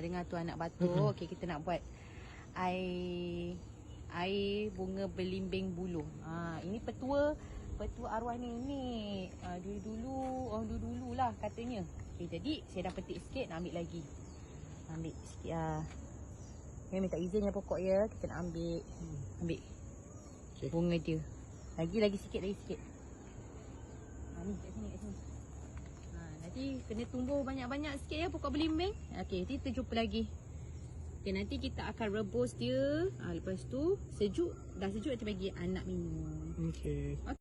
dengan tu anak batuk. Okey, kita nak buat air bunga belimbing buluh. Ini petua arwah nenek. Dulu lah katanya. Okey, jadi saya dah petik sikit, nak ambil lagi. Ambil sikit lah. Saya minta izin yang pokok ya. Kita nak ambil. Ambil bunga dia. Lagi sikit. Ni kat sini. Nanti kena tumbuh banyak-banyak sikit ya pokok belimbing. Okey, nanti kita jumpa lagi. Okey, nanti kita akan rebus dia. Lepas tu dah sejuk nanti bagi anak minum. Okey.